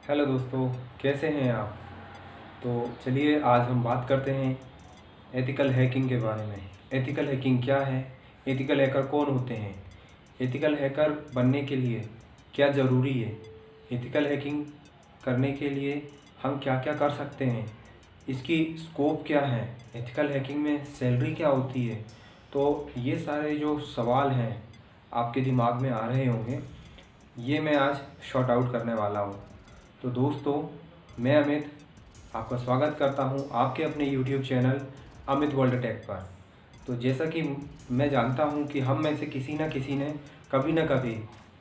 Hello दोस्तों, कैसे हैं आप। तो चलिए आज हम बात करते हैं एथिकल हैकिंग के बारे में। एथिकल हैकिंग क्या है, एथिकल हैकर कौन होते हैं, एथिकल हैकर बनने के लिए क्या ज़रूरी है, एथिकल हैकिंग करने के लिए हम क्या क्या कर सकते हैं, इसकी स्कोप क्या है, एथिकल हैकिंग में सैलरी क्या होती है। तो ये सारे जो सवाल हैं आपके दिमाग में आ रहे होंगे, ये मैं आज शॉर्ट आउट करने वाला हूँ। तो दोस्तों, मैं अमित आपका स्वागत करता हूं आपके अपने YouTube channel Amit world tech पर। तो जैसा कि मैं जानता हूं कि हम में से किसी न किसी ने कभी न कभी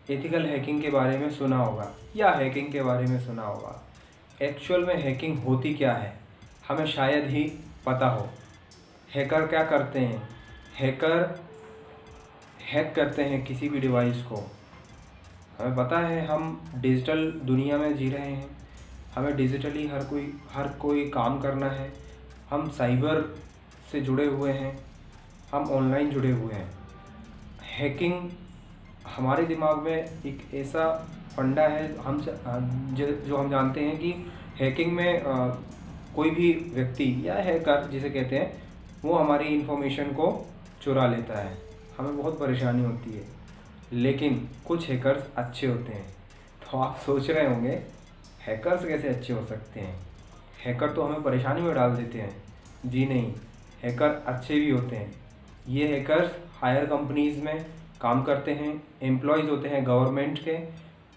एथिकल हैकिंग के बारे में सुना होगा या हैकिंग के बारे में सुना होगा। एक्चुअल में हैकिंग होती क्या है हमें शायद ही पता हो। हैकर क्या करते हैं, हैकर हैक करते हैं किसी भी डिवाइस को। हमें पता है हम डिजिटल दुनिया में जी रहे हैं, हमें डिजिटली हर कोई काम करना है। हम साइबर से जुड़े हुए हैं, हम ऑनलाइन जुड़े हुए हैं। हैकिंग हमारे दिमाग में एक ऐसा फंडा है जो हम जानते हैं कि हैकिंग में कोई भी व्यक्ति या हैकर जिसे कहते हैं वो हमारी इन्फॉर्मेशन को चुरा लेता है। हमें बहुत परेशानी होती है, लेकिन कुछ हैकर्स अच्छे होते हैं। तो आप सोच रहे होंगे हैकर्स कैसे अच्छे हो सकते हैं, हैकर तो हमें परेशानी में डाल देते हैं। जी नहीं, हैकर अच्छे भी होते हैं। ये हैकर्स हायर कंपनीज़ में काम करते हैं, एम्प्लॉयज़ होते हैं गवर्नमेंट के,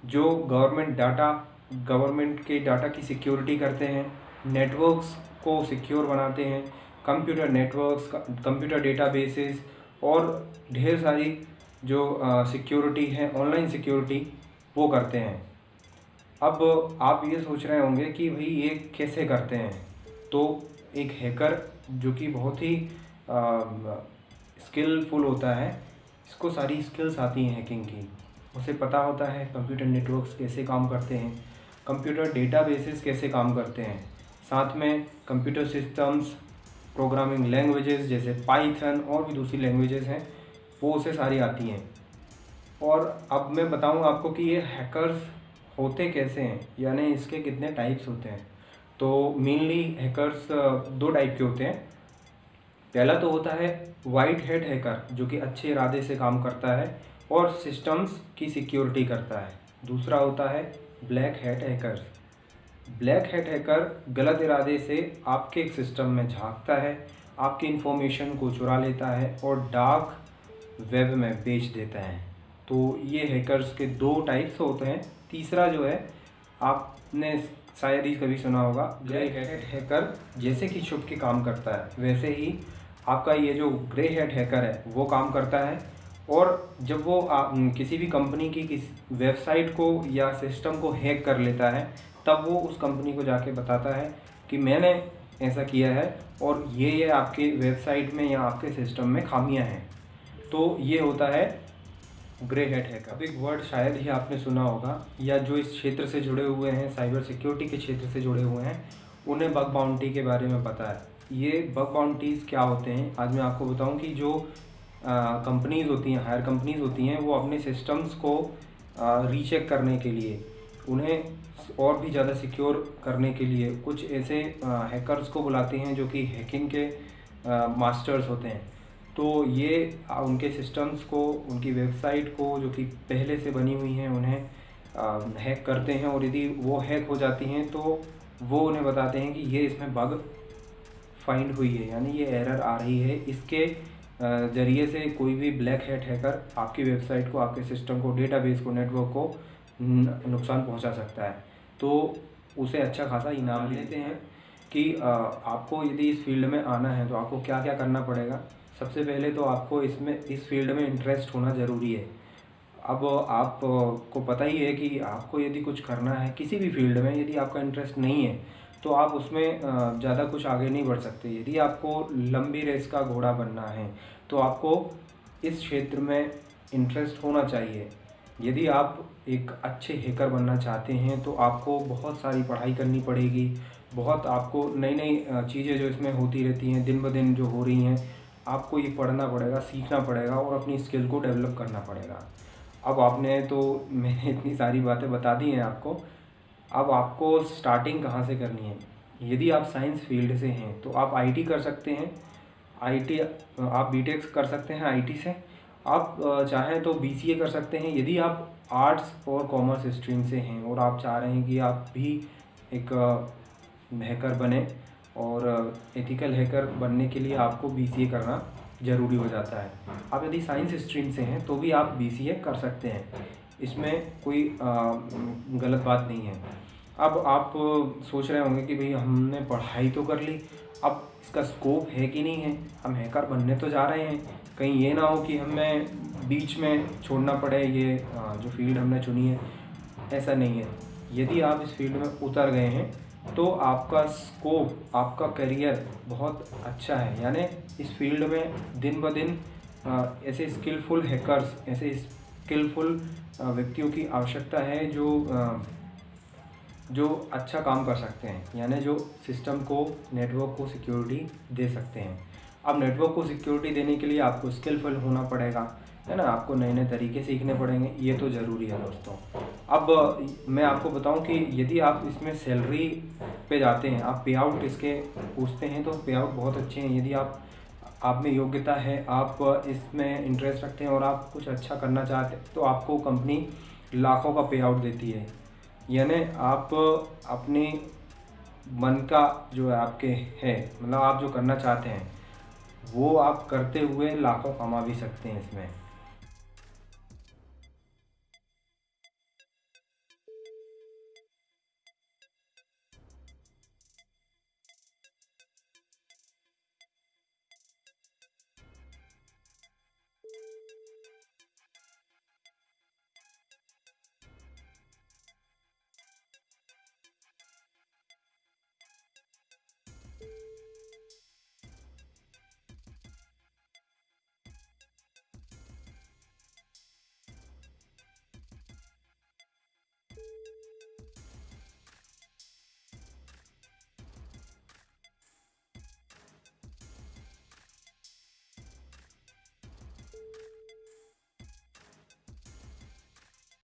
जो गवर्नमेंट के डाटा की सिक्योरिटी करते हैं, नेटवर्क्स को सिक्योर बनाते हैं, कंप्यूटर नेटवर्क्स, कंप्यूटर डेटाबेसेस और ढेर सारी जो सिक्योरिटी है, ऑनलाइन सिक्योरिटी, वो करते हैं। अब आप ये सोच रहे होंगे कि भाई ये कैसे करते हैं। तो एक हैकर जो कि बहुत ही स्किलफुल होता है, इसको सारी स्किल्स आती हैं हैकिंग की। उसे पता होता है कंप्यूटर नेटवर्क्स कैसे काम करते हैं, कंप्यूटर डेटाबेसेस कैसे काम करते हैं, साथ में कंप्यूटर सिस्टम्स, प्रोग्रामिंग लैंग्वेजेस जैसे पाइथन और भी दूसरी लैंग्वेजेस हैं, वो उसे सारी आती हैं। और अब मैं बताऊं आपको कि ये हैकर्स होते कैसे हैं, यानी इसके कितने टाइप्स होते हैं। तो मेनली हैकर्स दो टाइप के होते हैं। पहला तो होता है वाइट हैट हैकर, जो कि अच्छे इरादे से काम करता है और सिस्टम्स की सिक्योरिटी करता है। दूसरा होता है black hat hackers. Black hat hacker गलत इरादे से आपके एक सिस्टम में झांकता है, आपकी इन्फॉर्मेशन को चुरा लेता है और डार्क वेब में बेच देता है। तो ये हैकर्स के दो टाइप्स होते हैं। तीसरा जो है, आपने शायद ही कभी सुना होगा, ग्रे हैट हैकर, जैसे कि छुप के काम करता है वैसे ही आपका ये जो ग्रे हैट हैकर है वो काम करता है। और जब वो किसी भी कंपनी की किसी वेबसाइट को या सिस्टम को हैक कर लेता है, तब वो उस कंपनी को जाके बताता है कि मैंने ऐसा किया है और ये आपके वेबसाइट में या आपके सिस्टम में खामियां हैं। तो ये होता है ग्रे हैट हैकर। अब एक वर्ड शायद ही आपने सुना होगा, या जो इस क्षेत्र से जुड़े हुए हैं, साइबर सिक्योरिटी के क्षेत्र से जुड़े हुए हैं, उन्हें बग बाउंटी के बारे में पता है। ये बग बाउंटीज़ क्या होते हैं आज मैं आपको बताऊं कि जो कंपनीज़ होती हैं, हायर कंपनीज़ होती हैं, वो अपने सिस्टम्स को रीचेक करने के लिए, उन्हें और भी ज़्यादा सिक्योर करने के लिए कुछ ऐसे हैकर्स को बुलाते हैं जो कि हैकिंग के मास्टर्स होते हैं। तो ये उनके सिस्टम्स को, उनकी वेबसाइट को जो कि पहले से बनी हुई हैं, उन्हें हैक करते हैं। और यदि वो हैक हो जाती हैं तो वो उन्हें बताते हैं कि ये इसमें बग फाइंड हुई है, यानी ये एरर आ रही है। इसके ज़रिए से कोई भी ब्लैक हैट हैकर आपकी वेबसाइट को, आपके सिस्टम को, डेटाबेस को, नेटवर्क को नुकसान पहुंचा सकता है। तो उसे अच्छा खासा इनाम देते हैं कि आपको यदि इस फील्ड में आना है तो आपको क्या क्या करना पड़ेगा। सबसे पहले तो आपको इस फील्ड में इंटरेस्ट होना ज़रूरी है। अब आपको पता ही है कि आपको यदि कुछ करना है किसी भी फील्ड में, यदि आपका इंटरेस्ट नहीं है तो आप उसमें ज़्यादा कुछ आगे नहीं बढ़ सकते। यदि आपको लंबी रेस का घोड़ा बनना है तो आपको इस क्षेत्र में इंटरेस्ट होना चाहिए। यदि आप एक अच्छे हैकर बनना चाहते हैं तो आपको बहुत सारी पढ़ाई करनी पड़ेगी, बहुत आपको नई नई चीज़ें जो इसमें होती रहती हैं, दिन ब दिन जो हो रही हैं, आपको ये पढ़ना पड़ेगा, सीखना पड़ेगा और अपनी स्किल को डेवलप करना पड़ेगा। अब मैंने इतनी सारी बातें बता दी हैं आपको। अब आपको स्टार्टिंग कहाँ से करनी है। यदि आप साइंस फील्ड से हैं तो आप आईटी कर सकते हैं, आईटी आप बीटेक कर सकते हैं आईटी से। आप चाहें तो बीसीए कर सकते हैं। यदि आप आर्ट्स और कॉमर्स स्ट्रीम से हैं और आप चाह रहे हैं कि आप भी एक हैकर बने, और एथिकल हैकर बनने के लिए आपको बीसीए करना ज़रूरी हो जाता है। आप यदि साइंस स्ट्रीम से हैं तो भी आप बीसीए कर सकते हैं, इसमें कोई गलत बात नहीं है। अब आप सोच रहे होंगे कि भाई हमने पढ़ाई तो कर ली, अब इसका स्कोप है कि नहीं है, हम हैकर बनने तो जा रहे हैं, कहीं ये ना हो कि हमें बीच में छोड़ना पड़े ये जो फील्ड हमने चुनी है। ऐसा नहीं है, यदि आप इस फील्ड में उतर गए हैं तो आपका स्कोप, आपका करियर बहुत अच्छा है। यानी इस फील्ड में दिन ब दिन ऐसे स्किलफुल हैकर्स, ऐसे स्किलफुल व्यक्तियों की आवश्यकता है जो अच्छा काम कर सकते हैं, यानी जो सिस्टम को, नेटवर्क को सिक्योरिटी दे सकते हैं। अब नेटवर्क को सिक्योरिटी देने के लिए आपको स्किलफुल होना पड़ेगा, है ना, आपको नए नए तरीके सीखने पड़ेंगे, ये तो ज़रूरी है दोस्तों। अब मैं आपको बताऊं कि यदि आप इसमें सैलरी पे जाते हैं, आप पे आउट इसके पूछते हैं, तो पे आउट बहुत अच्छे हैं। यदि आप में योग्यता है, आप इसमें इंटरेस्ट रखते हैं और आप कुछ अच्छा करना चाहते हैं, तो आपको कंपनी लाखों का पे आउट देती है। यानी आप अपने मन का जो आपके है, मतलब आप जो करना चाहते हैं वो आप करते हुए लाखों कमा भी सकते हैं इसमें।